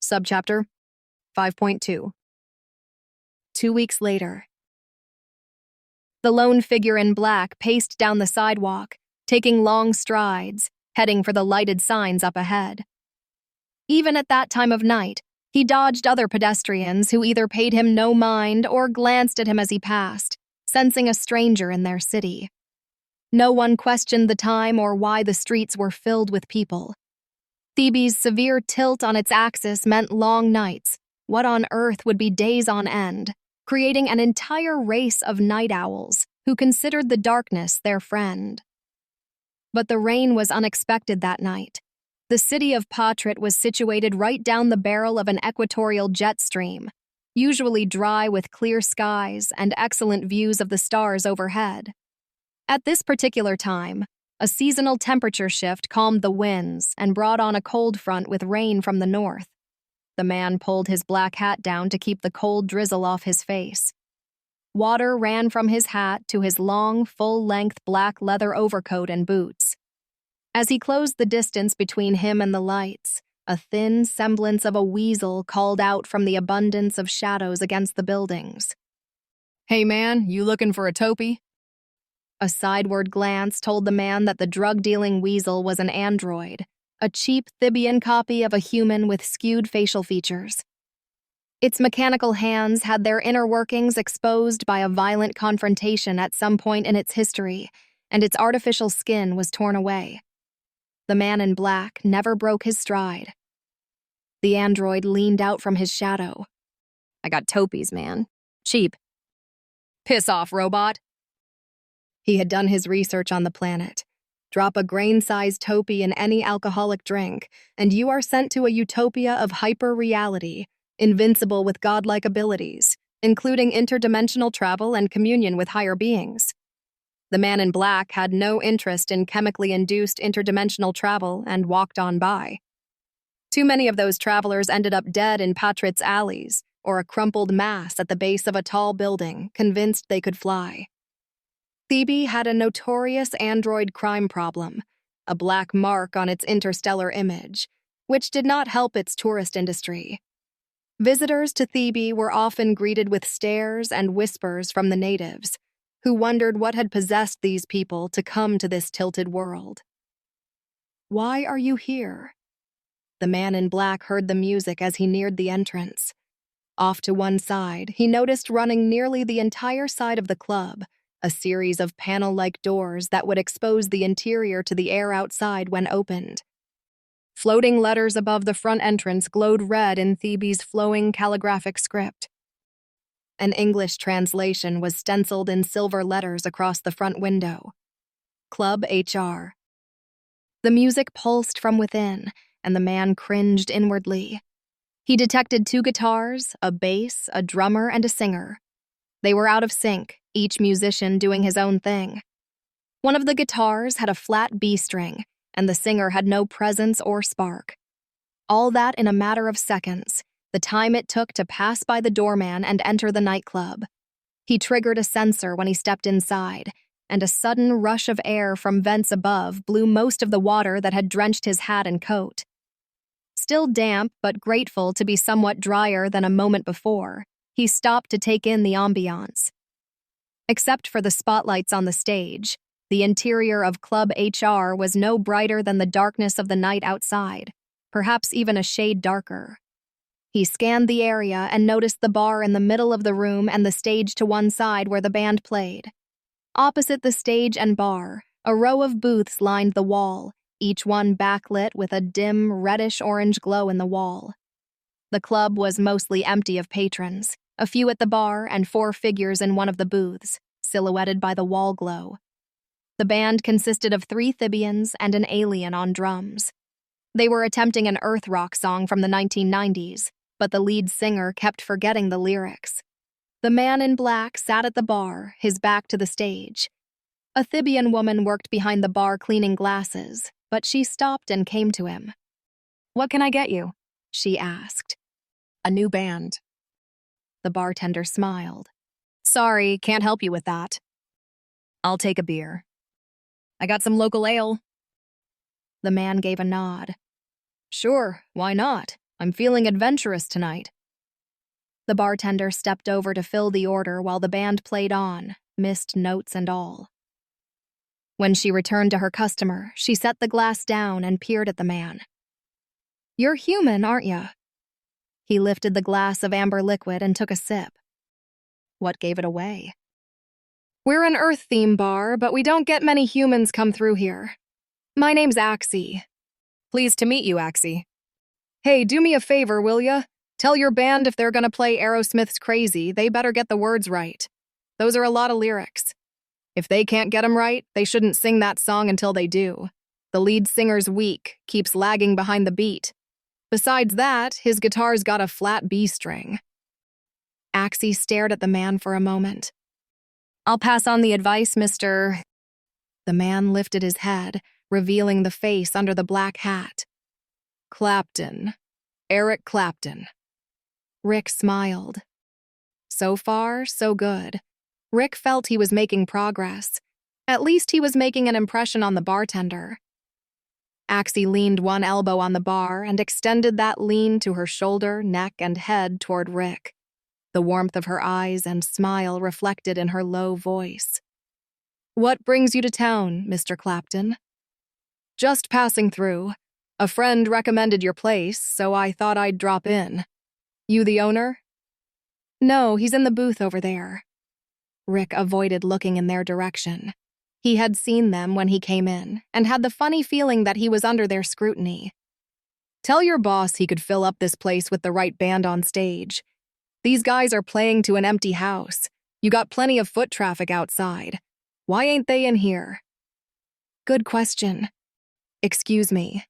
Subchapter 5.2. 2 weeks later. The lone figure in black paced down the sidewalk, taking long strides, heading for the lighted signs up ahead. Even at that time of night, he dodged other pedestrians who either paid him no mind or glanced at him as he passed, sensing a stranger in their city. No one questioned the time or why the streets were filled with people. Thibi's severe tilt on its axis meant long nights, what on earth would be days on end, creating an entire race of night owls who considered the darkness their friend. But the rain was unexpected that night. The city of Patrit was situated right down the barrel of an equatorial jet stream, usually dry with clear skies and excellent views of the stars overhead. At this particular time, a seasonal temperature shift calmed the winds and brought on a cold front with rain from the north. The man pulled his black hat down to keep the cold drizzle off his face. Water ran from his hat to his long, full-length black leather overcoat and boots. As he closed the distance between him and the lights, a thin semblance of a weasel called out from the abundance of shadows against the buildings. "Hey man, you looking for a topi?" A sideward glance told the man that the drug-dealing weasel was an android, a cheap Thibian copy of a human with skewed facial features. Its mechanical hands had their inner workings exposed by a violent confrontation at some point in its history, and its artificial skin was torn away. The man in black never broke his stride. The android leaned out from his shadow. "I got topis, man. Cheap." "Piss off, robot." He had done his research on the planet. Drop a grain-sized topi in any alcoholic drink, and you are sent to a utopia of hyper-reality, invincible with godlike abilities, including interdimensional travel and communion with higher beings. The man in black had no interest in chemically induced interdimensional travel and walked on by. Too many of those travelers ended up dead in Patrit's alleys or a crumpled mass at the base of a tall building, convinced they could fly. Thibi had a notorious android crime problem, a black mark on its interstellar image, which did not help its tourist industry. Visitors to Thibi were often greeted with stares and whispers from the natives, who wondered what had possessed these people to come to this tilted world. "Why are you here?" The man in black heard the music as he neared the entrance. Off to one side, he noticed running nearly the entire side of the club, a series of panel-like doors that would expose the interior to the air outside when opened. Floating letters above the front entrance glowed red in Thibi's flowing calligraphic script. An English translation was stenciled in silver letters across the front window. Club HR. The music pulsed from within, and the man cringed inwardly. He detected 2 guitars, a bass, a drummer, and a singer. They were out of sync, each musician doing his own thing. One of the guitars had a flat B string, and the singer had no presence or spark. All that in a matter of seconds, the time it took to pass by the doorman and enter the nightclub. He triggered a sensor when he stepped inside, and a sudden rush of air from vents above blew most of the water that had drenched his hat and coat. Still damp but grateful to be somewhat drier than a moment before, he stopped to take in the ambiance. Except for the spotlights on the stage, the interior of Club HR was no brighter than the darkness of the night outside, perhaps even a shade darker. He scanned the area and noticed the bar in the middle of the room and the stage to one side where the band played. Opposite the stage and bar, a row of booths lined the wall, each one backlit with a dim reddish-orange glow in the wall. The club was mostly empty of patrons, a few at the bar and 4 figures in one of the booths, silhouetted by the wall glow. The band consisted of 3 Thibians and an alien on drums. They were attempting an earth rock song from the 1990s, but the lead singer kept forgetting the lyrics. The man in black sat at the bar, his back to the stage. A Thibian woman worked behind the bar cleaning glasses, but she stopped and came to him. "What can I get you?" she asked. "A new band." The bartender smiled. "Sorry, can't help you with that." "I'll take a beer. I got some local ale." The man gave a nod. "Sure, why not? I'm feeling adventurous tonight. The bartender stepped over to fill the order while the band played on, missed notes and all. When she returned to her customer, she set the glass down and peered at the man. "You're human, aren't you?" He lifted the glass of amber liquid and took a sip. What gave it away? "We're an Earth theme bar, but we don't get many humans come through here. My name's Axie." Pleased to meet you, Axie. "Hey, do me a favor, will ya? Tell your band if they're gonna play Aerosmith's Crazy, they better get the words right. Those are a lot of lyrics. If they can't get 'em right, they shouldn't sing that song until they do. The lead singer's weak, keeps lagging behind the beat. Besides that, his guitar's got a flat B string." Axie stared at the man for a moment. I'll pass on the advice, Mr. The man lifted his head, revealing the face under the black hat. "Clapton. Eric Clapton." Rick smiled. So far, so good. Rick felt he was making progress. At least he was making an impression on the bartender. Axie leaned one elbow on the bar and extended that lean to her shoulder, neck, and head toward Rick. The warmth of her eyes and smile reflected in her low voice. "What brings you to town, Mr. Clapton?" "Just passing through. A friend recommended your place, so I thought I'd drop in. You the owner?" "No, he's in the booth over there." Rick avoided looking in their direction. He had seen them when he came in, and had the funny feeling that he was under their scrutiny. "Tell your boss he could fill up this place with the right band on stage. These guys are playing to an empty house. You got plenty of foot traffic outside. Why ain't they in here?" "Good question. Excuse me."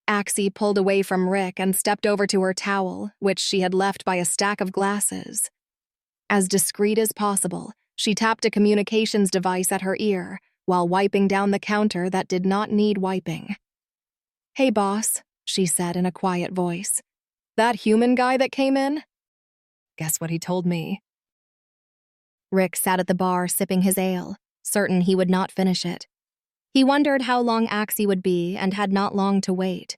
Axie pulled away from Rick and stepped over to her towel, which she had left by a stack of glasses. As discreet as possible, she tapped a communications device at her ear while wiping down the counter that did not need wiping. "Hey, boss," she said in a quiet voice. "That human guy that came in?" Guess what he told me. Rick sat at the bar sipping his ale, certain he would not finish it. He wondered how long Axie would be and had not long to wait.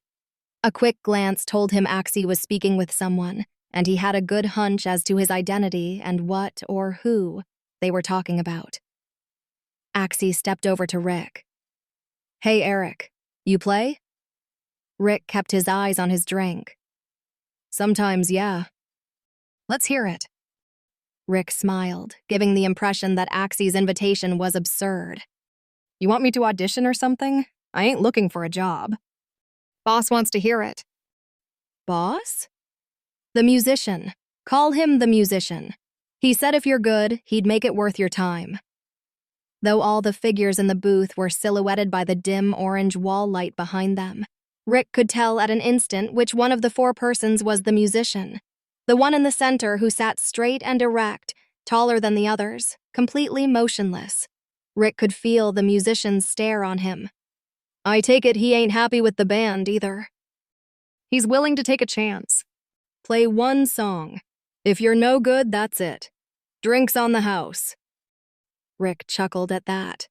A quick glance told him Axie was speaking with someone, and he had a good hunch as to his identity and what or who they were talking about. Axie stepped over to Rick. "Hey, Eric, you play?" Rick kept his eyes on his drink. "Sometimes, yeah." Let's hear it. Rick smiled, giving the impression that Axie's invitation was absurd. You want me to audition or something? I ain't looking for a job. "Boss wants to hear it." "Boss?" "The musician. Call him the musician. He said if you're good, he'd make it worth your time." Though all the figures in the booth were silhouetted by the dim orange wall light behind them, Rick could tell at an instant which one of the four persons was the musician. The one in the center who sat straight and erect, taller than the others, completely motionless. Rick could feel the musician's stare on him. "I take it he ain't happy with the band, either." He's willing to take a chance. "Play one song. If you're no good, that's it. Drinks on the house." Rick chuckled at that.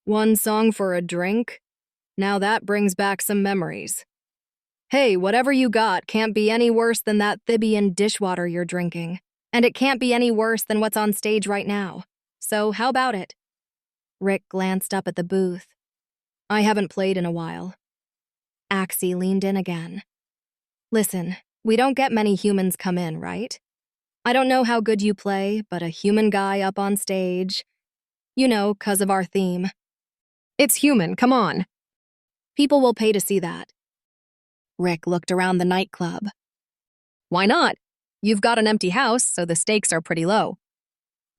"One song for a drink? Now that brings back some memories. Hey, whatever you got can't be any worse than that Thibi and dishwater you're drinking. And it can't be any worse than what's on stage right now. So how about it?" Rick glanced up at the booth. "I haven't played in a while." Axie leaned in again. "Listen, we don't get many humans come in, right? I don't know how good you play, but a human guy up on stage. You know, 'cause of our theme. It's human, come on. People will pay to see that." Rick looked around the nightclub. Why not? You've got an empty house, so the stakes are pretty low.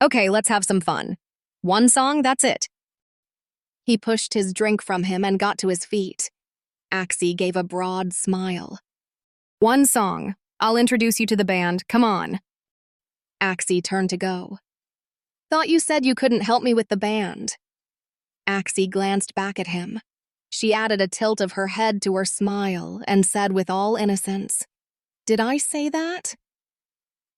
Okay, let's have some fun. One song, that's it. He pushed his drink from him and got to his feet. Axie gave a broad smile. One song. I'll introduce you to the band. Come on. Axie turned to go. "Thought you said you couldn't help me with the band." Axie glanced back at him. She added a tilt of her head to her smile and said with all innocence, "Did I say that?"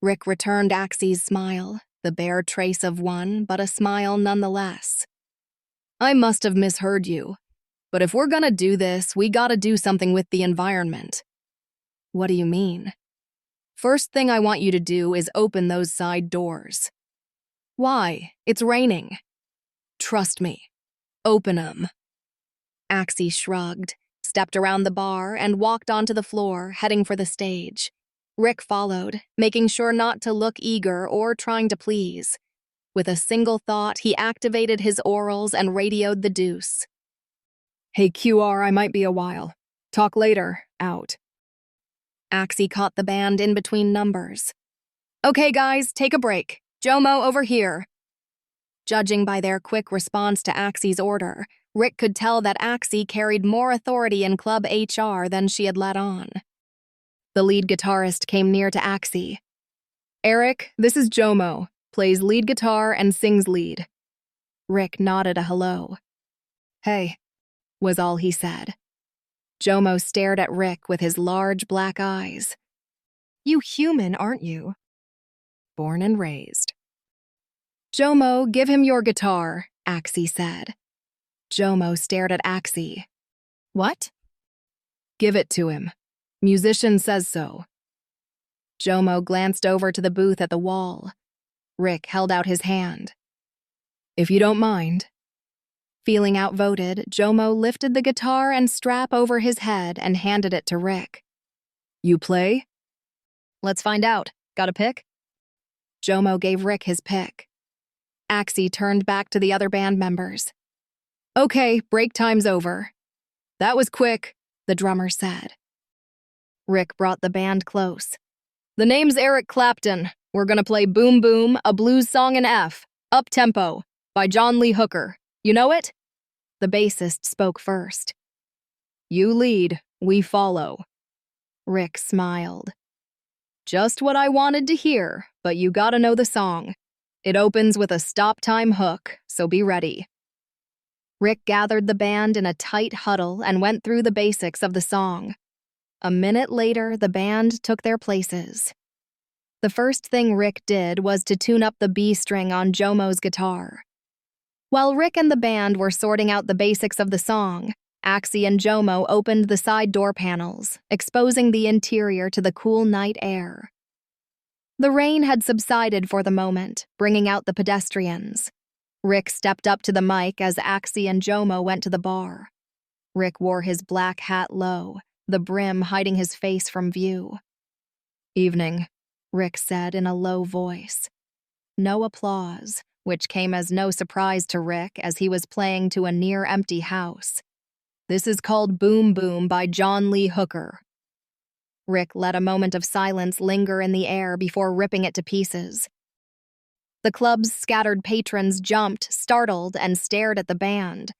Rick returned Axie's smile, the bare trace of one, but a smile nonetheless. "I must have misheard you. But if we're gonna do this, we gotta do something with the environment." What do you mean? First thing I want you to do is open those side doors. Why? It's raining. Trust me. Open 'em. Axie shrugged, stepped around the bar, and walked onto the floor, heading for the stage. Rick followed, making sure not to look eager or trying to please. With a single thought, he activated his orals and radioed the deuce. Hey, QR, I might be a while. Talk later. Out. Axie caught the band in between numbers. Okay, guys, take a break. Jomo over here. Judging by their quick response to Axie's order, Rick could tell that Axie carried more authority in club HR than she had let on. The lead guitarist came near to Axie. Eric, this is Jomo, plays lead guitar and sings lead. Rick nodded a hello. Hey, was all he said. Jomo stared at Rick with his large black eyes. You human, aren't you? Born and raised. Jomo, give him your guitar, Axie said. Jomo stared at Axie. What? Give it to him. Musician says so. Jomo glanced over to the booth at the wall. Rick held out his hand. If you don't mind. Feeling outvoted, Jomo lifted the guitar and strap over his head and handed it to Rick. You play? Let's find out. Got a pick? Jomo gave Rick his pick. Axie turned back to the other band members. Okay, break time's over. That was quick, the drummer said. Rick brought the band close. The name's Eric Clapton. We're gonna play Boom Boom, a blues song in F, up-tempo, by John Lee Hooker. You know it? The bassist spoke first. You lead, we follow. Rick smiled. Just what I wanted to hear, but you gotta know the song. It opens with a stop-time hook, so be ready. Rick gathered the band in a tight huddle and went through the basics of the song. A minute later, the band took their places. The first thing Rick did was to tune up the B string on Jomo's guitar. While Rick and the band were sorting out the basics of the song, Axie and Jomo opened the side door panels, exposing the interior to the cool night air. The rain had subsided for the moment, bringing out the pedestrians. Rick stepped up to the mic as Axie and Jomo went to the bar. Rick wore his black hat low, the brim hiding his face from view. Evening, Rick said in a low voice. No applause, which came as no surprise to Rick as he was playing to a near-empty house. This is called Boom Boom by John Lee Hooker. Rick let a moment of silence linger in the air before ripping it to pieces. The club's scattered patrons jumped, startled, and stared at the band.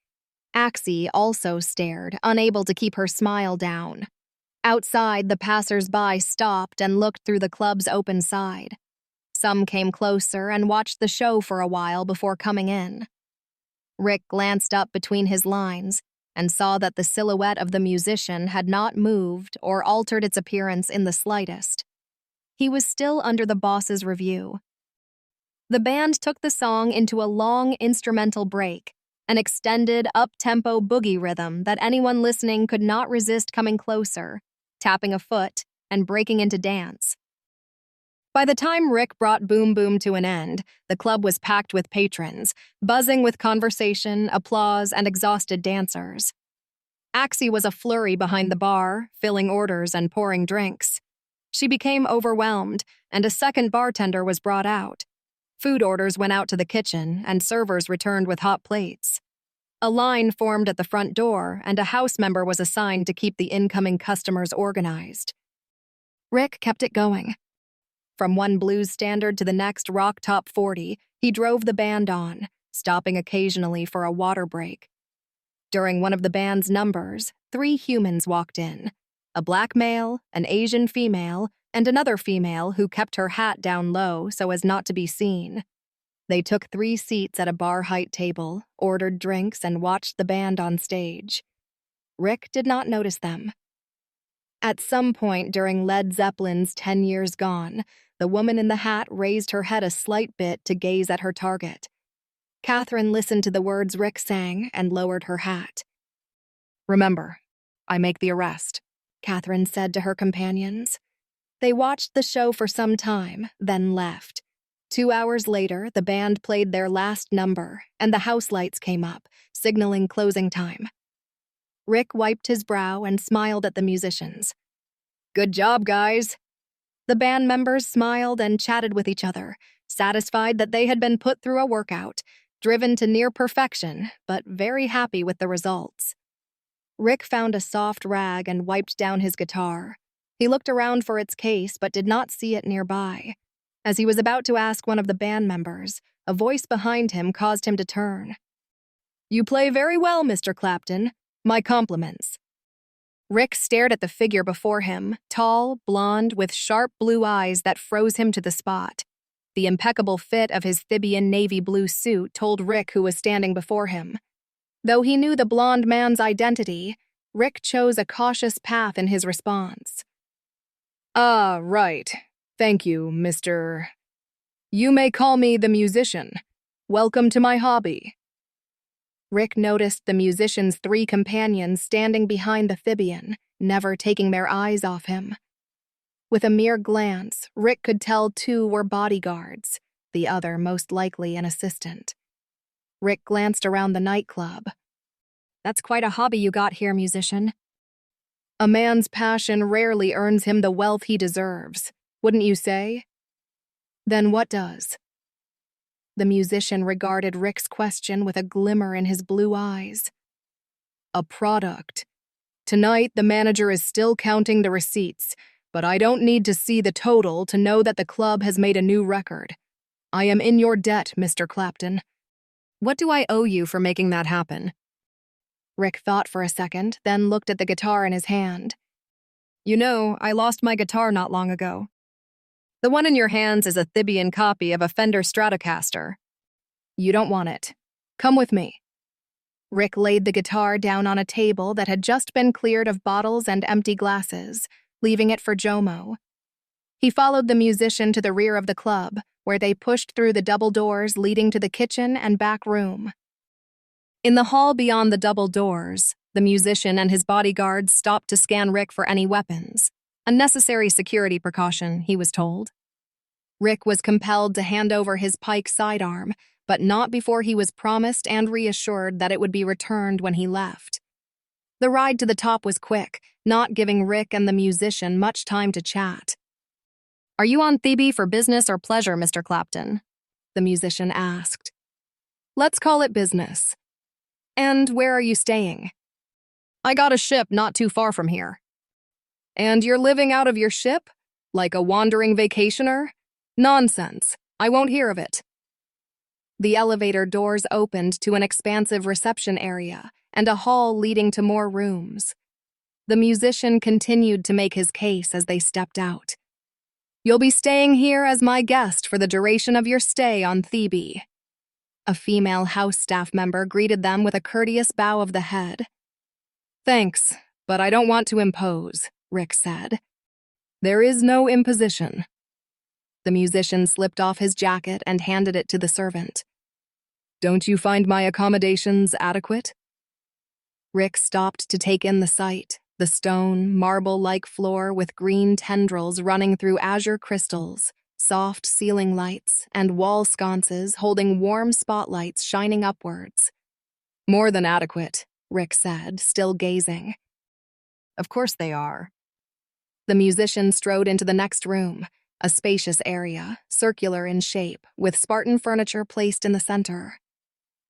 Axie also stared, unable to keep her smile down. Outside, the passers-by stopped and looked through the club's open side. Some came closer and watched the show for a while before coming in. Rick glanced up between his lines and saw that the silhouette of the musician had not moved or altered its appearance in the slightest. He was still under the boss's review. The band took the song into a long instrumental break, an extended, up-tempo boogie rhythm that anyone listening could not resist coming closer, tapping a foot, and breaking into dance. By the time Rick brought Boom Boom to an end, the club was packed with patrons, buzzing with conversation, applause, and exhausted dancers. Axie was a flurry behind the bar, filling orders and pouring drinks. She became overwhelmed, and a second bartender was brought out. Food orders went out to the kitchen, and servers returned with hot plates. A line formed at the front door, and a house member was assigned to keep the incoming customers organized. Rick kept it going. From one blues standard to the next rock top 40, he drove the band on, stopping occasionally for a water break. During one of the band's numbers, 3 humans walked in: a black male, an Asian female, and another female who kept her hat down low so as not to be seen. They took 3 seats at a bar-height table, ordered drinks, and watched the band on stage. Rick did not notice them. At some point during Led Zeppelin's 10 Years Gone, the woman in the hat raised her head a slight bit to gaze at her target. Catherine listened to the words Rick sang and lowered her hat. Remember, I make the arrest. Catherine said to her companions. They watched the show for some time, then left. 2 hours later, the band played their last number, and the house lights came up, signaling closing time. Rick wiped his brow and smiled at the musicians. "Good job, guys." The band members smiled and chatted with each other, satisfied that they had been put through a workout, driven to near perfection, but very happy with the results. Rick found a soft rag and wiped down his guitar. He looked around for its case but did not see it nearby. As he was about to ask one of the band members, a voice behind him caused him to turn. "You play very well, Mr. Clapton. My compliments." Rick stared at the figure before him, tall, blonde, with sharp blue eyes that froze him to the spot. The impeccable fit of his Thibian navy blue suit told Rick who was standing before him. Though he knew the blonde man's identity, Rick chose a cautious path in his response. "Ah, right. Thank you, Mr. You may call me the musician. Welcome to my hobby." Rick noticed the musician's 3 companions standing behind the Thibian, never taking their eyes off him. With a mere glance, Rick could tell 2 were bodyguards, the other most likely an assistant. Rick glanced around the nightclub. "That's quite a hobby you got here, musician." "A man's passion rarely earns him the wealth he deserves, wouldn't you say?" "Then what does?" The musician regarded Rick's question with a glimmer in his blue eyes. "A product. Tonight, the manager is still counting the receipts, but I don't need to see the total to know that the club has made a new record. I am in your debt, Mr. Clapton." What do I owe you for making that happen? Rick thought for a second, then looked at the guitar in his hand. You know, I lost my guitar not long ago. The one in your hands is a Thibian copy of a Fender Stratocaster. You don't want it. Come with me. Rick laid the guitar down on a table that had just been cleared of bottles and empty glasses, leaving it for Jomo. He followed the musician to the rear of the club, where they pushed through the double doors leading to the kitchen and back room. In the hall beyond the double doors, the musician and his bodyguards stopped to scan Rick for any weapons, a necessary security precaution, he was told. Rick was compelled to hand over his pike sidearm, but not before he was promised and reassured that it would be returned when he left. The ride to the top was quick, not giving Rick and the musician much time to chat. "Are you on Thibi for business or pleasure, Mr. Clapton?" the musician asked. "Let's call it business." "And where are you staying?" "I got a ship not too far from here." "And you're living out of your ship? Like a wandering vacationer? Nonsense. I won't hear of it." The elevator doors opened to an expansive reception area and a hall leading to more rooms. The musician continued to make his case as they stepped out. "You'll be staying here as my guest for the duration of your stay on Thibi." A female house staff member greeted them with a courteous bow of the head. "Thanks, but I don't want to impose," Rick said. "There is no imposition." The musician slipped off his jacket and handed it to the servant. "Don't you find my accommodations adequate?" Rick stopped to take in the sight, the stone, marble-like floor with green tendrils running through azure crystals, soft ceiling lights, and wall sconces holding warm spotlights shining upwards. "More than adequate," Rick said, still gazing. "Of course they are." The musician strode into the next room, a spacious area, circular in shape, with Spartan furniture placed in the center.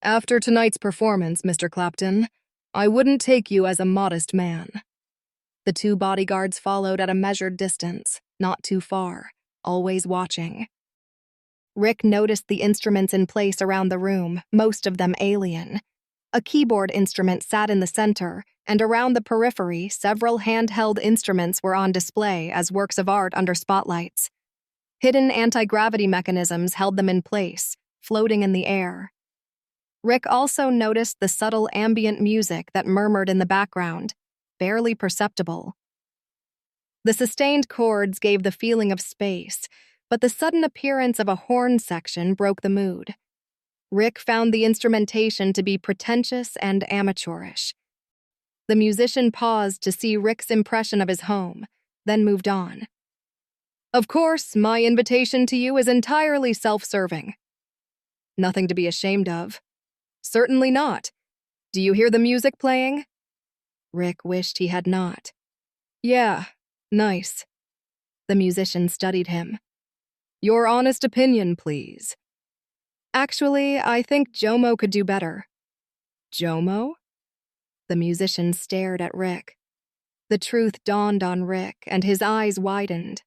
"After tonight's performance, Mr. Clapton, I wouldn't take you as a modest man." The 2 bodyguards followed at a measured distance, not too far, always watching. Rick noticed the instruments in place around the room, most of them alien. A keyboard instrument sat in the center, and around the periphery, several handheld instruments were on display as works of art under spotlights. Hidden anti-gravity mechanisms held them in place, floating in the air. Rick also noticed the subtle ambient music that murmured in the background, barely perceptible. The sustained chords gave the feeling of space, but the sudden appearance of a horn section broke the mood. Rick found the instrumentation to be pretentious and amateurish. The musician paused to see Rick's impression of his home, then moved on. Of course, my invitation to you is entirely self-serving. Nothing to be ashamed of. Certainly not. Do you hear the music playing? Rick wished he had not. Yeah, nice. The musician studied him. Your honest opinion, please. Actually, I think Jomo could do better. Jomo? The musician stared at Rick. The truth dawned on Rick, and his eyes widened.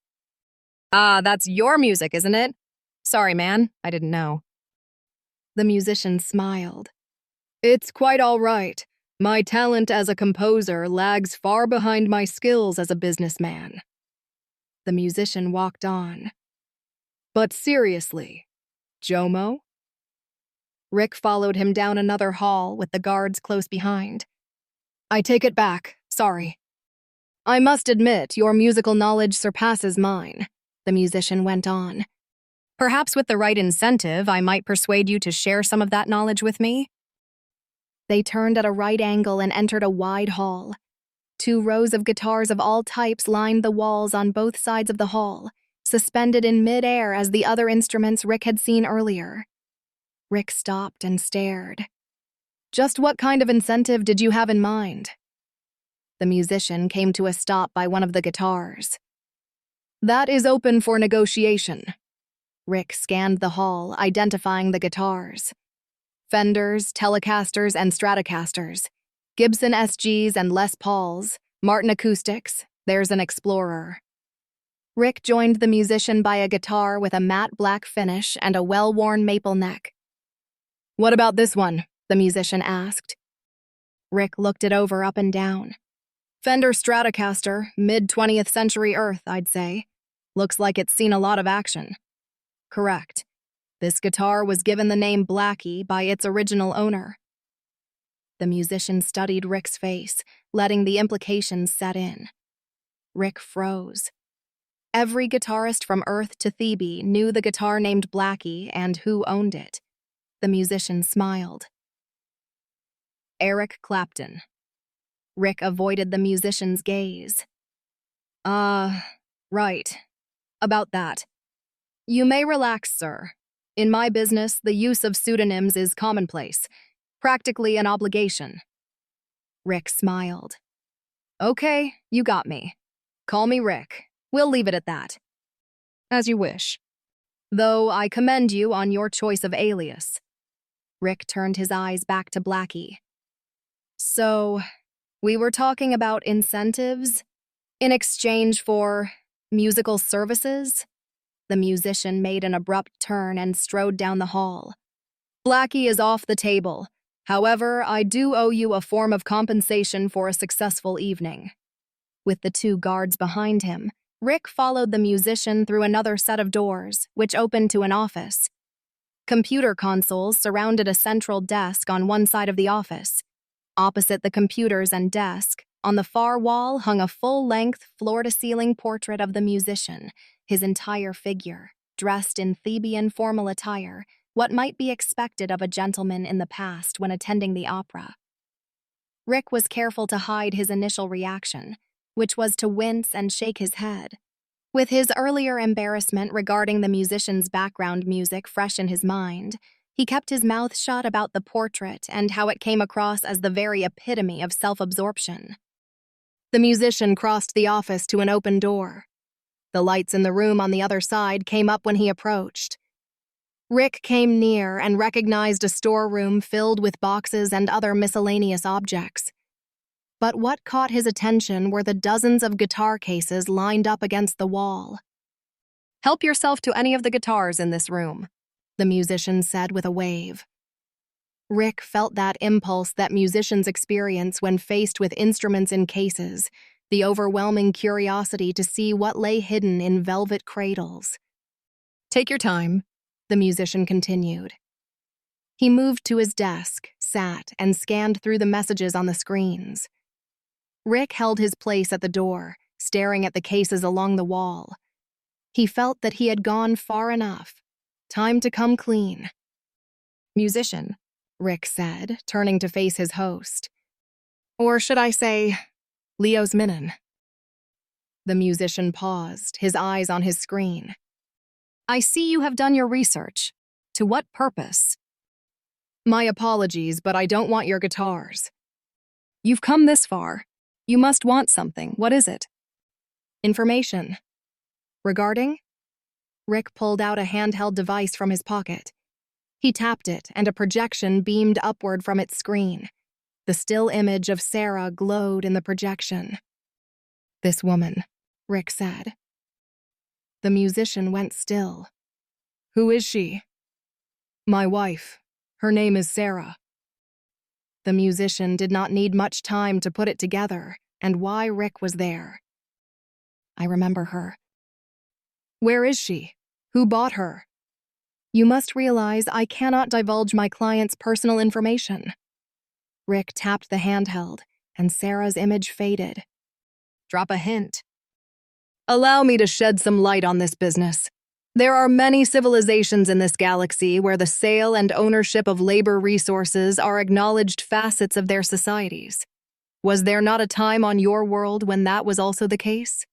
Ah, that's your music, isn't it? Sorry, man, I didn't know. The musician smiled. It's quite all right. My talent as a composer lags far behind my skills as a businessman. The musician walked on. But seriously, Jomo? Rick followed him down another hall with the guards close behind. I take it back, sorry. I must admit, your musical knowledge surpasses mine, the musician went on. Perhaps with the right incentive, I might persuade you to share some of that knowledge with me. They turned at a right angle and entered a wide hall. 2 rows of guitars of all types lined the walls on both sides of the hall, suspended in mid-air as the other instruments Rick had seen earlier. Rick stopped and stared. Just what kind of incentive did you have in mind? The musician came to a stop by one of the guitars. That is open for negotiation. Rick scanned the hall, identifying the guitars. Fenders, Telecasters, and Stratocasters. Gibson SGs and Les Pauls. Martin Acoustics. There's an Explorer. Rick joined the musician by a guitar with a matte black finish and a well-worn maple neck. What about this one? The musician asked. Rick looked it over up and down. Fender Stratocaster, mid-20th century Earth, I'd say. Looks like it's seen a lot of action. Correct. This guitar was given the name Blackie by its original owner. The musician studied Rick's face, letting the implications set in. Rick froze. Every guitarist from Earth to Thibi knew the guitar named Blackie and who owned it. The musician smiled. Eric Clapton. Rick avoided the musician's gaze. Right. About that. You may relax, sir. In my business, the use of pseudonyms is commonplace, practically an obligation. Rick smiled. Okay, you got me. Call me Rick. We'll leave it at that. As you wish. Though I commend you on your choice of alias. Rick turned his eyes back to Blackie. So, we were talking about incentives in exchange for musical services? The musician made an abrupt turn and strode down the hall. Blackie is off the table. However, I do owe you a form of compensation for a successful evening. With the 2 guards behind him, Rick followed the musician through another set of doors, which opened to an office. Computer consoles surrounded a central desk on one side of the office. Opposite the computers and desk, on the far wall hung a full-length, floor-to-ceiling portrait of the musician, his entire figure, dressed in Theban formal attire, what might be expected of a gentleman in the past when attending the opera. Rick was careful to hide his initial reaction, which was to wince and shake his head. With his earlier embarrassment regarding the musician's background music fresh in his mind, he kept his mouth shut about the portrait and how it came across as the very epitome of self-absorption. The musician crossed the office to an open door. The lights in the room on the other side came up when he approached. Rick came near and recognized a storeroom filled with boxes and other miscellaneous objects. But what caught his attention were the dozens of guitar cases lined up against the wall. Help yourself to any of the guitars in this room, the musician said with a wave. Rick felt that impulse that musicians experience when faced with instruments in cases, the overwhelming curiosity to see what lay hidden in velvet cradles. Take your time, the musician continued. He moved to his desk, sat, and scanned through the messages on the screens. Rick held his place at the door, staring at the cases along the wall. He felt that he had gone far enough. Time to come clean. Musician, Rick said, turning to face his host. Or should I say, Leo's Minin? The musician paused, his eyes on his screen. I see you have done your research. To what purpose? My apologies, but I don't want your guitars. You've come this far. You must want something. What is it? Information. Regarding? Rick pulled out a handheld device from his pocket. He tapped it, and a projection beamed upward from its screen. The still image of Sarah glowed in the projection. This woman, Rick said. The musician went still. Who is she? My wife. Her name is Sarah. The musician did not need much time to put it together and why Rick was there. I remember her. Where is she? Who bought her? You must realize I cannot divulge my client's personal information. Rick tapped the handheld, and Sarah's image faded. Drop a hint. Allow me to shed some light on this business. There are many civilizations in this galaxy where the sale and ownership of labor resources are acknowledged facets of their societies. Was there not a time on your world when that was also the case?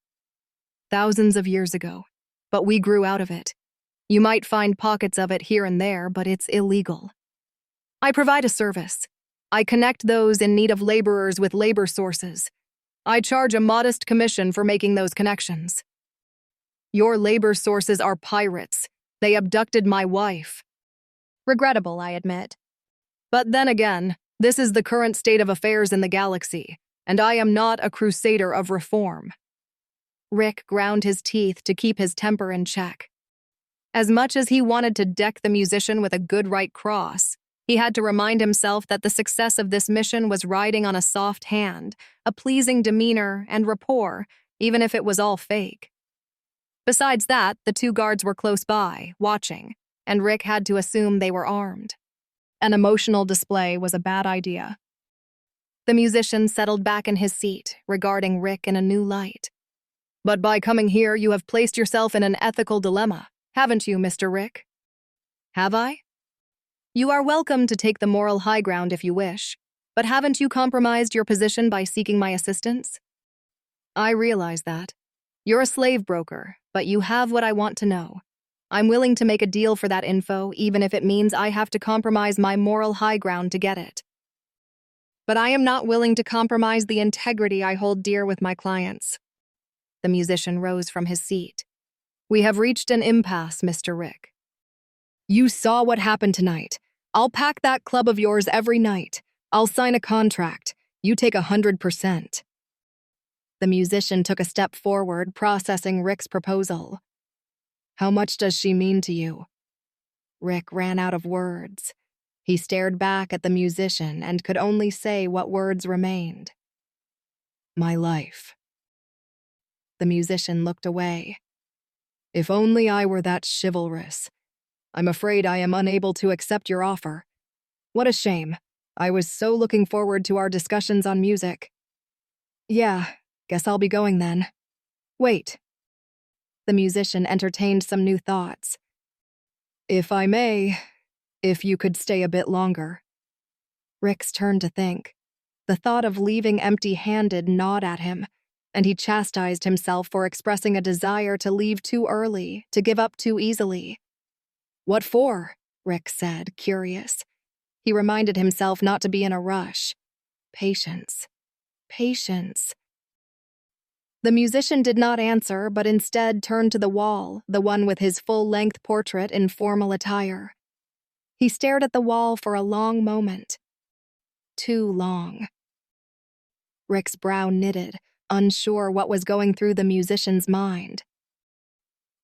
Thousands of years ago, but we grew out of it. You might find pockets of it here and there, but it's illegal. I provide a service. I connect those in need of laborers with labor sources. I charge a modest commission for making those connections. Your labor sources are pirates. They abducted my wife. Regrettable, I admit. But then again, this is the current state of affairs in the galaxy, and I am not a crusader of reform. Rick ground his teeth to keep his temper in check. As much as he wanted to deck the musician with a good right cross, he had to remind himself that the success of this mission was riding on a soft hand, a pleasing demeanor, and rapport, even if it was all fake. Besides that, the two guards were close by, watching, and Rick had to assume they were armed. An emotional display was a bad idea. The musician settled back in his seat, regarding Rick in a new light. But by coming here, you have placed yourself in an ethical dilemma, haven't you, Mr. Rick? Have I? You are welcome to take the moral high ground if you wish, but haven't you compromised your position by seeking my assistance? I realize that. You're a slave broker, but you have what I want to know. I'm willing to make a deal for that info, even if it means I have to compromise my moral high ground to get it. But I am not willing to compromise the integrity I hold dear with my clients. The musician rose from his seat. We have reached an impasse, Mr. Rick. You saw what happened tonight. I'll pack that club of yours every night. I'll sign a contract. You take 100%. The musician took a step forward, processing Rick's proposal. How much does she mean to you? Rick ran out of words. He stared back at the musician and could only say what words remained. My life. The musician looked away. If only I were that chivalrous. I'm afraid I am unable to accept your offer. What a shame. I was so looking forward to our discussions on music. Yeah. Guess I'll be going then. Wait. The musician entertained some new thoughts. If I may, if you could stay a bit longer. Rick's turned to think. The thought of leaving empty-handed gnawed at him, and he chastised himself for expressing a desire to leave too early, to give up too easily. What for? Rick said, curious. He reminded himself not to be in a rush. Patience. Patience. The musician did not answer, but instead turned to the wall, the one with his full-length portrait in formal attire. He stared at the wall for a long moment. Too long. Rick's brow knitted, unsure what was going through the musician's mind.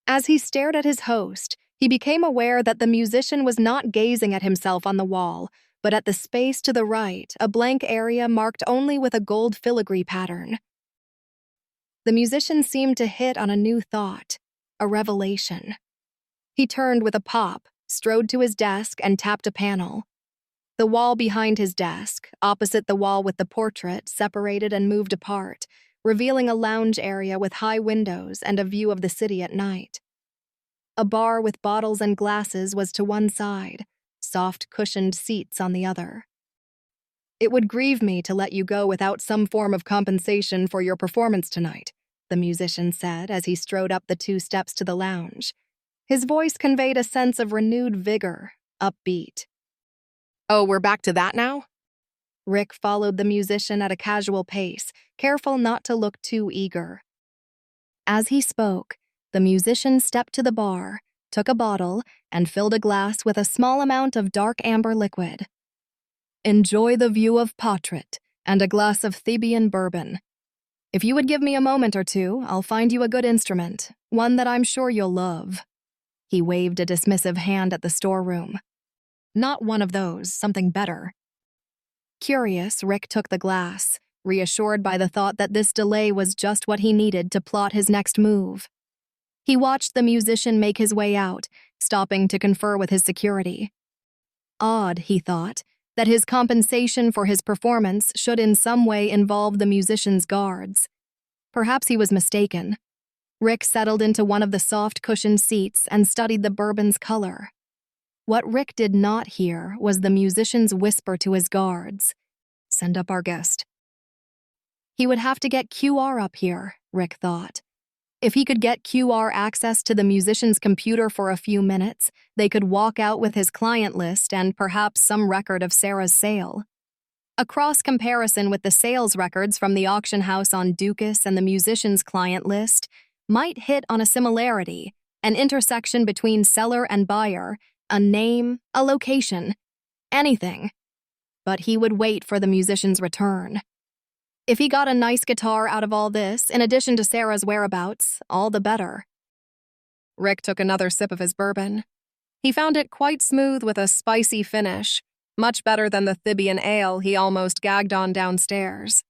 As he stared at his host, he became aware that the musician was not gazing at himself on the wall, but at the space to the right, a blank area marked only with a gold filigree pattern. The musician seemed to hit on a new thought, a revelation. He turned with a pop, strode to his desk, and tapped a panel. The wall behind his desk, opposite the wall with the portrait, separated and moved apart, revealing a lounge area with high windows and a view of the city at night. A bar with bottles and glasses was to one side, soft cushioned seats on the other. It would grieve me to let you go without some form of compensation for your performance tonight, the musician said as he strode up the 2 steps to the lounge. His voice conveyed a sense of renewed vigor, upbeat. Oh, we're back to that now? Rick followed the musician at a casual pace, careful not to look too eager. As he spoke, the musician stepped to the bar, took a bottle, and filled a glass with a small amount of dark amber liquid. Enjoy the view of Patrit and a glass of Thibi bourbon. If you would give me a moment or two, I'll find you a good instrument, one that I'm sure you'll love. He waved a dismissive hand at the storeroom. Not one of those, something better. Curious, Rick took the glass, reassured by the thought that this delay was just what he needed to plot his next move. He watched the musician make his way out, stopping to confer with his security. Odd, he thought, that his compensation for his performance should in some way involve the musician's guards. Perhaps he was mistaken. Rick settled into one of the soft cushioned seats and studied the bourbon's color. What Rick did not hear was the musician's whisper to his guards. Send up our guest. He would have to get QR up here, Rick thought. If he could get QR access to the musician's computer for a few minutes, they could walk out with his client list and perhaps some record of Sarah's sale. A cross-comparison with the sales records from the auction house on Dukas and the musician's client list might hit on a similarity, an intersection between seller and buyer, a name, a location, anything. But he would wait for the musician's return. If he got a nice guitar out of all this, in addition to Sarah's whereabouts, all the better. Rick took another sip of his bourbon. He found it quite smooth with a spicy finish, much better than the Thibi ale he almost gagged on downstairs.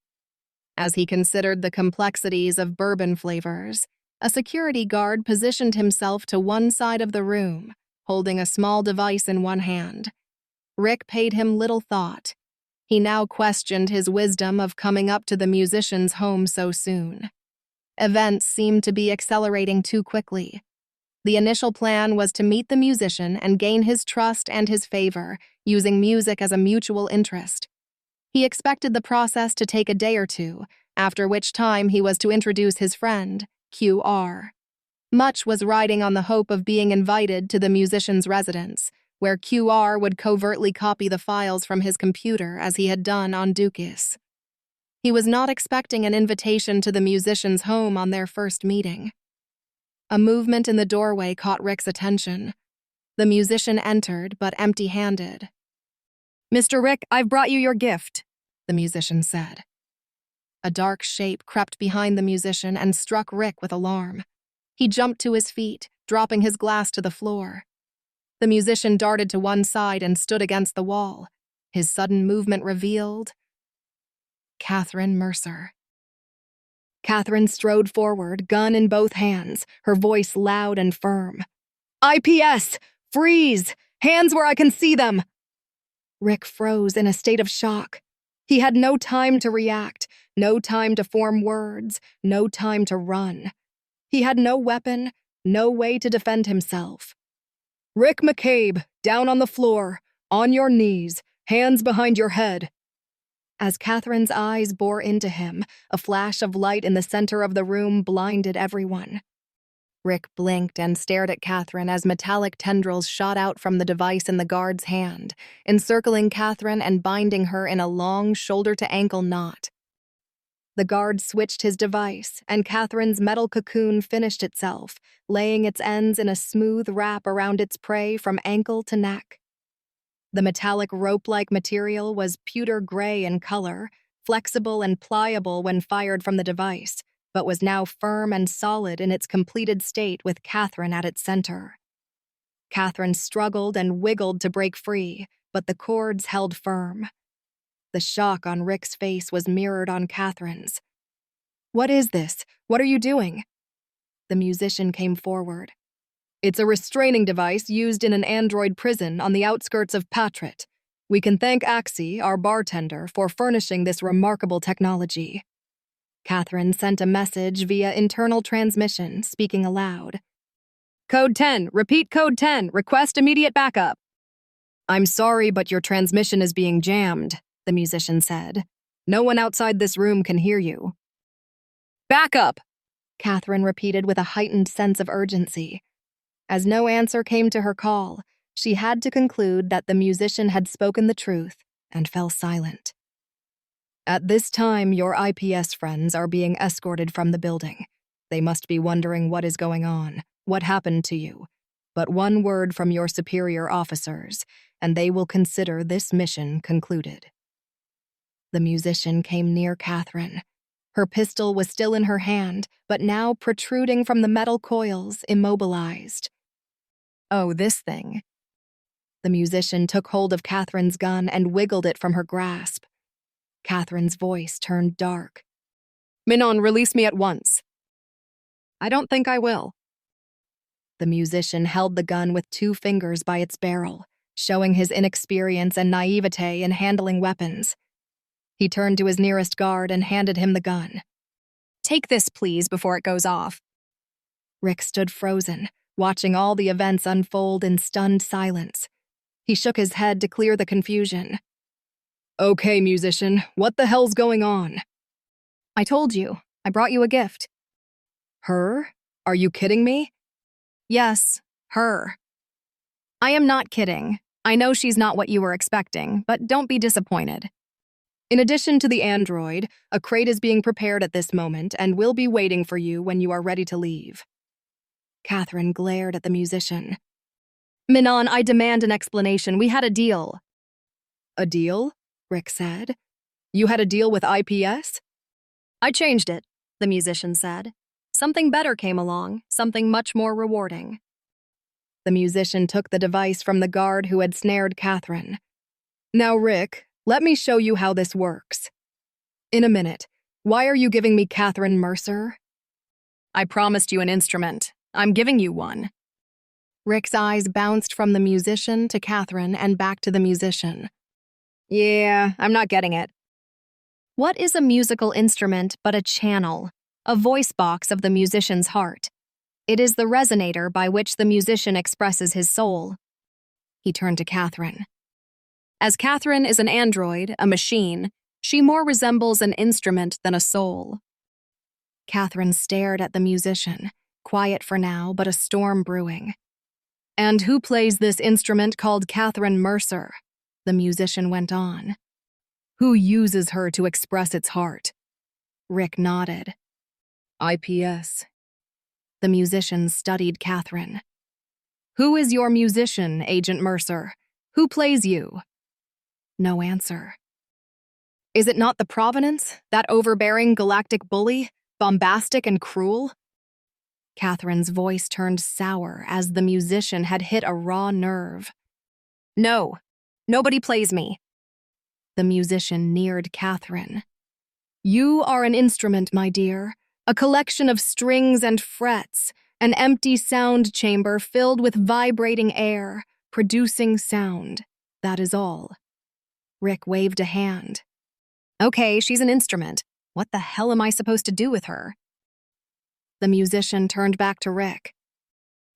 As he considered the complexities of bourbon flavors, a security guard positioned himself to one side of the room, holding a small device in one hand. Rick paid him little thought. He now questioned his wisdom of coming up to the musician's home so soon. Events seemed to be accelerating too quickly. The initial plan was to meet the musician and gain his trust and his favor, using music as a mutual interest. He expected the process to take a day or two, after which time he was to introduce his friend, QR. Much was riding on the hope of being invited to the musician's residence, where QR would covertly copy the files from his computer as he had done on Dukas. He was not expecting an invitation to the musician's home on their first meeting. A movement in the doorway caught Rick's attention. The musician entered, but empty-handed. "Mr. Rick, I've brought you your gift," the musician said. A dark shape crept behind the musician and struck Rick with alarm. He jumped to his feet, dropping his glass to the floor. The musician darted to one side and stood against the wall. His sudden movement revealed Catherine Mercer. Catherine strode forward, gun in both hands, her voice loud and firm. "IPS! Freeze! Hands where I can see them!" Rick froze in a state of shock. He had no time to react, no time to form words, no time to run. He had no weapon, no way to defend himself. "Rick McCabe, down on the floor, on your knees, hands behind your head." As Catherine's eyes bore into him, a flash of light in the center of the room blinded everyone. Rick blinked and stared at Catherine as metallic tendrils shot out from the device in the guard's hand, encircling Catherine and binding her in a long shoulder-to-ankle knot. The guard switched his device, and Catherine's metal cocoon finished itself, laying its ends in a smooth wrap around its prey from ankle to neck. The metallic rope-like material was pewter gray in color, flexible and pliable when fired from the device, but was now firm and solid in its completed state with Catherine at its center. Catherine struggled and wiggled to break free, but the cords held firm. The shock on Rick's face was mirrored on Catherine's. "What is this? What are you doing?" The musician came forward. "It's a restraining device used in an android prison on the outskirts of Patrit. We can thank Axie, our bartender, for furnishing this remarkable technology." Catherine sent a message via internal transmission, speaking aloud. "Code 10, repeat code 10, request immediate backup." "I'm sorry, but your transmission is being jammed," the musician said. "No one outside this room can hear you." Back up! Catherine repeated with a heightened sense of urgency. As no answer came to her call, she had to conclude that the musician had spoken the truth and fell silent. "At this time, your IPS friends are being escorted from the building. They must be wondering what is going on, what happened to you. But one word from your superior officers, and they will consider this mission concluded." The musician came near Catherine. Her pistol was still in her hand, but now protruding from the metal coils, immobilized. Oh, this thing. The musician took hold of Catherine's gun and wiggled it from her grasp. Catherine's voice turned dark. Minon, release me at once. "I don't think I will." The musician held the gun with 2 fingers by its barrel, showing his inexperience and naivete in handling weapons. He turned to his nearest guard and handed him the gun. Take this, please, before it goes off. Rick stood frozen, watching all the events unfold in stunned silence. He shook his head to clear the confusion. "Okay, musician, what the hell's going on?" I told you. I brought you a gift. "Her? Are you kidding me?" Yes, her. I am not kidding. I know she's not what you were expecting, but don't be disappointed. In addition to the android, a crate is being prepared at this moment and will be waiting for you when you are ready to leave. Catherine glared at the musician. Minon, I demand an explanation. We had a deal. "A deal?" Rick said. "You had a deal with IPS?" I changed it, the musician said. Something better came along, something much more rewarding. The musician took the device from the guard who had snared Catherine. "Now, Rick, let me show you how this works." "In a minute. Why are you giving me Catherine Mercer?" I promised you an instrument. I'm giving you one. Rick's eyes bounced from the musician to Catherine and back to the musician. Yeah, I'm not getting it. What is a musical instrument but a channel, a voice box of the musician's heart? It is the resonator by which the musician expresses his soul. He turned to Catherine. As Catherine is an android, a machine, she more resembles an instrument than a soul. Catherine stared at the musician, quiet for now, but a storm brewing. "And who plays this instrument called Catherine Mercer?" the musician went on. "Who uses her to express its heart?" Rick nodded. "IPS." The musician studied Catherine. "Who is your musician, Agent Mercer? Who plays you?" No answer. "Is it not the Provenance, that overbearing galactic bully, bombastic and cruel?" Catherine's voice turned sour as the musician had hit a raw nerve. "No, nobody plays me." The musician neared Catherine. "You are an instrument, my dear, a collection of strings and frets, an empty sound chamber filled with vibrating air, producing sound. That is all." Rick waved a hand. "Okay, she's an instrument. What the hell am I supposed to do with her?" The musician turned back to Rick.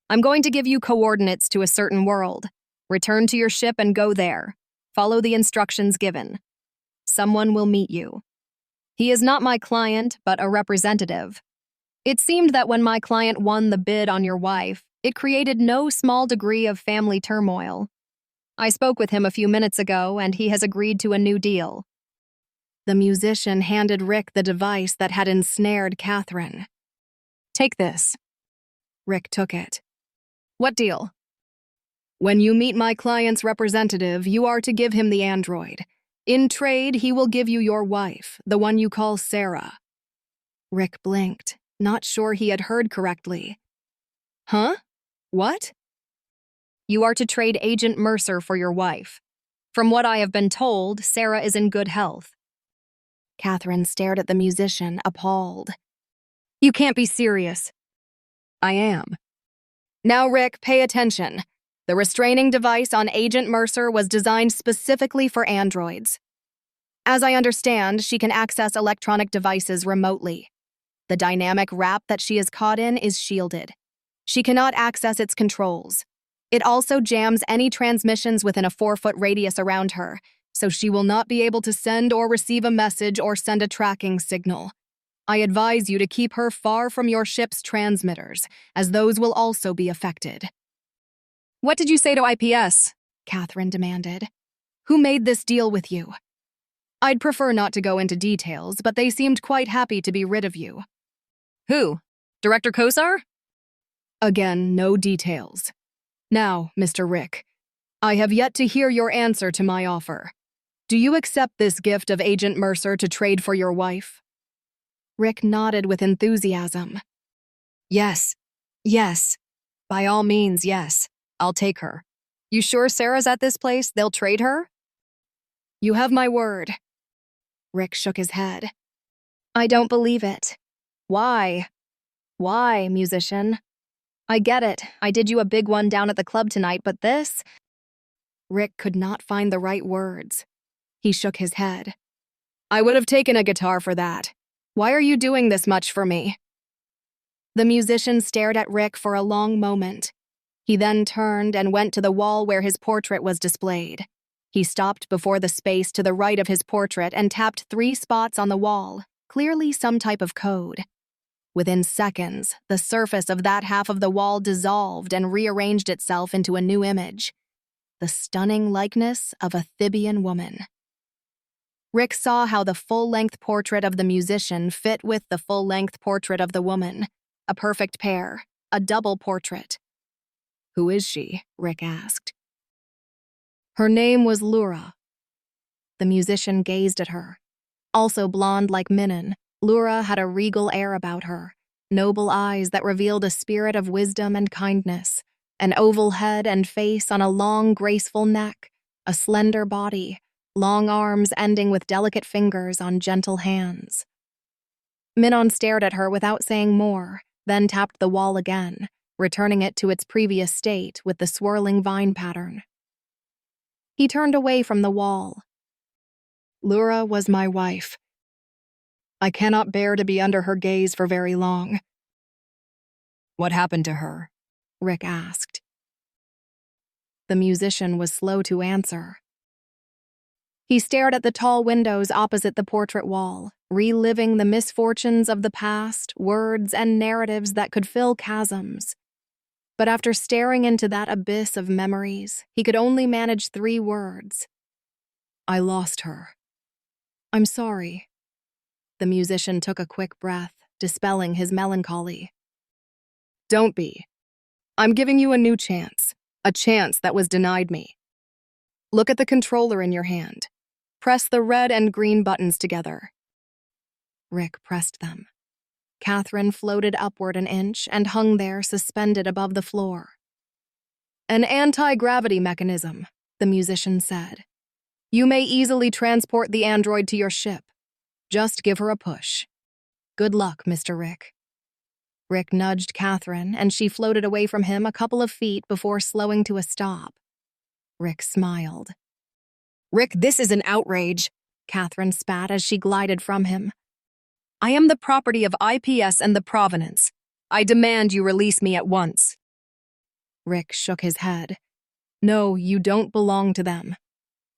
"I'm going to give you coordinates to a certain world. Return to your ship and go there. Follow the instructions given. Someone will meet you. He is not my client, but a representative. It seemed that when my client won the bid on your wife, it created no small degree of family turmoil. I spoke with him a few minutes ago, and he has agreed to a new deal." The musician handed Rick the device that had ensnared Catherine. "Take this." Rick took it. "What deal?" "When you meet my client's representative, you are to give him the android. In trade, he will give you your wife, the one you call Sarah." Rick blinked, not sure he had heard correctly. "Huh? What?" "You are to trade Agent Mercer for your wife. From what I have been told, Sarah is in good health." Catherine stared at the musician, appalled. "You can't be serious." "I am." "Now, Rick, pay attention. The restraining device on Agent Mercer was designed specifically for androids. As I understand, she can access electronic devices remotely. The dynamic wrap that she is caught in is shielded. She cannot access its controls. It also jams any transmissions within a 4-foot radius around her, so she will not be able to send or receive a message or send a tracking signal. I advise you to keep her far from your ship's transmitters, as those will also be affected." "What did you say to IPS?" Catherine demanded. "Who made this deal with you?" "I'd prefer not to go into details, but they seemed quite happy to be rid of you." "Who? Director Kosar?" Again, no details. "Now, Mr. Rick, I have yet to hear your answer to my offer. Do you accept this gift of Agent Mercer to trade for your wife?" Rick nodded with enthusiasm. "Yes. Yes. By all means, yes. I'll take her. You sure Sarah's at this place? They'll trade her?" "You have my word." Rick shook his head. "I don't believe it." "Why?" "Why, musician? I get it. I did you a big one down at the club tonight, but this—" Rick could not find the right words. He shook his head. "I would have taken a guitar for that. Why are you doing this much for me?" The musician stared at Rick for a long moment. He then turned and went to the wall where his portrait was displayed. He stopped before the space to the right of his portrait and tapped 3 spots on the wall, clearly some type of code. Within seconds, the surface of that half of the wall dissolved and rearranged itself into a new image, the stunning likeness of a Thibian woman. Rick saw how the full-length portrait of the musician fit with the full-length portrait of the woman, a perfect pair, a double portrait. "Who is she?" Rick asked. "Her name was Lura." The musician gazed at her. Also blonde like Minnan, Lura had a regal air about her, noble eyes that revealed a spirit of wisdom and kindness, an oval head and face on a long, graceful neck, a slender body, long arms ending with delicate fingers on gentle hands. Minnan stared at her without saying more, then tapped the wall again, returning it to its previous state with the swirling vine pattern. He turned away from the wall. "Lura was my wife. I cannot bear to be under her gaze for very long." "What happened to her?" Rick asked. The musician was slow to answer. He stared at the tall windows opposite the portrait wall, reliving the misfortunes of the past, words and narratives that could fill chasms. But after staring into that abyss of memories, he could only manage 3 words. "I lost her. I'm sorry." The musician took a quick breath, dispelling his melancholy. "Don't be. I'm giving you a new chance, a chance that was denied me. Look at the controller in your hand. Press the red and green buttons together." Rick pressed them. Catherine floated upward an inch and hung there suspended above the floor. "An anti-gravity mechanism," the musician said. "You may easily transport the android to your ship. Just give her a push. Good luck, Mr. Rick." Rick nudged Catherine, and she floated away from him a couple of feet before slowing to a stop. Rick smiled. "Rick, this is an outrage," Catherine spat as she glided from him. "I am the property of IPS and the Provenance. I demand you release me at once." Rick shook his head. "No, you don't belong to them."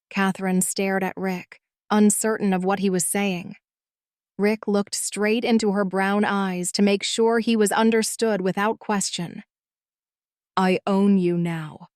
Catherine stared at Rick, uncertain of what he was saying. Rick looked straight into her brown eyes to make sure he was understood without question. "I own you now.